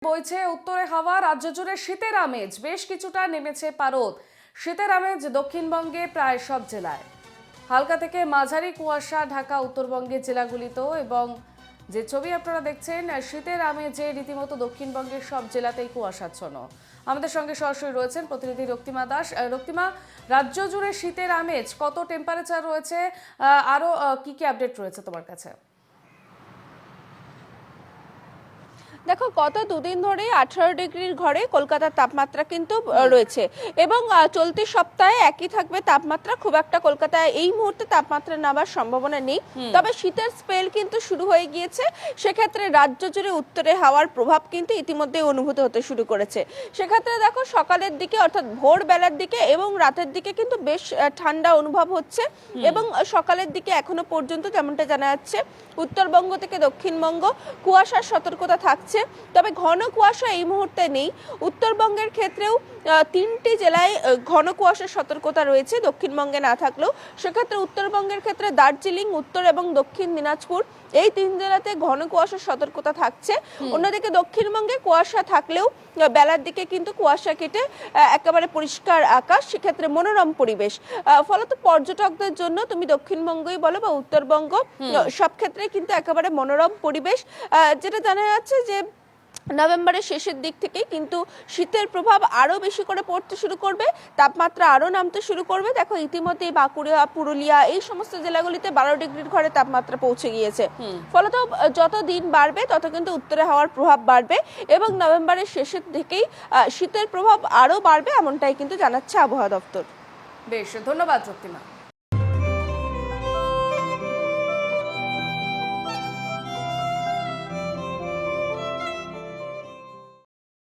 বইছে উত্তরে হাওয়া, রাজ্য জুড়ে শীতের আমেজ বেশ কিছুটা নেমেছে পারদ। শীতের আমেজ দক্ষিণবঙ্গে প্রায় সব জেলায়। হালকা থেকে মাঝারি কুয়াশা ঢাকা উত্তরবঙ্গের জেলাগুলিতেও, এবং যে ছবি আপনারা দেখছেন শীতের আমেজে রীতিমতো দক্ষিণবঙ্গের সব জেলাতেই কুয়াশাচ্ছন্ন। আমাদের সঙ্গে সরাসরি রয়েছেন প্রতিনিধি রক্তিমা দাস। রক্তিমা, রাজ্য জুড়ে শীতের আমেজ, কত টেম্পারেচার রয়েছে, আরো কি কি আপডেট রয়েছে তোমার কাছে? দেখো, গত দুদিন ধরে 18 ডিগ্রির ঘরে কলকাতার তাপমাত্রা কিন্তু রয়েছে, এবং চলতি সপ্তাহে একই থাকবে তাপমাত্রা। খুব একটা কলকাতায় এই মুহূর্তে তাপমাত্রা নামার সম্ভাবনা নেই, তবে শীতের স্পেল কিন্তু শুরু হয়ে গিয়েছে। সেক্ষেত্রে রাজ্য জুড়ে উত্তরে হাওয়ার প্রভাব কিন্তু ইতিমধ্যে অনুভূত হতে শুরু করেছে। সেক্ষেত্রে দেখো, সকালের দিকে অর্থাৎ ভোরবেলার দিকে এবং রাতের দিকে কিন্তু বেশ ঠান্ডা অনুভব হচ্ছে, এবং সকালের দিকে এখনো পর্যন্ত যেমনটা জানা যাচ্ছে উত্তরবঙ্গ থেকে দক্ষিণবঙ্গ কুয়াশার সতর্কতা থাকছে। তবে ঘন কুয়াশা এই মুহূর্তে নেই। উত্তরবঙ্গের ক্ষেত্রেও 3টি জেলায় ঘন কুয়াশার সতর্কতা রয়েছে, দক্ষিণবঙ্গে না থাকলেও। সেক্ষেত্রে উত্তরবঙ্গের ক্ষেত্রে দার্জিলিং, উত্তর এবং দক্ষিণ দিনাজপুর এই 3 জেলাতে ঘন কুয়াশার সতর্কতা থাকছে। অন্যদিকে দক্ষিণবঙ্গে কুয়াশা থাকলেও বেলার দিকে কিন্তু কুয়াশা কেটে একেবারে পরিষ্কার আকাশ, সেক্ষেত্রে মনোরম পরিবেশ। ফলত পর্যটকদের জন্য তুমি দক্ষিণবঙ্গই বলো বা উত্তরবঙ্গ, সব ক্ষেত্রে কিন্তু একেবারে মনোরম পরিবেশ। যেটা জানা যাচ্ছে যে নভেম্বরের শেষের দিক থেকেই কিন্তু শীতের প্রভাব আরো বেশি করে পড়তে শুরু করবে, তাপমাত্রা আরো নামতে শুরু করবে। দেখো, ইতিমধ্যে বাঁকুড়া, পুরুলিয়া এই সমস্ত জেলাগুলিতে 12 ডিগ্রির ঘরে তাপমাত্রা পৌঁছে গিয়েছে। ফলত যত দিন বাড়বে তত কিন্তু উত্তরে হাওয়ার প্রভাব বাড়বে, এবং নভেম্বরের শেষের দিকেই শীতের প্রভাব আরো বাড়বে, এমনটাই কিন্তু জানাচ্ছে আবহাওয়া দপ্তর। বেশ, ধন্যবাদ রক্তিমা।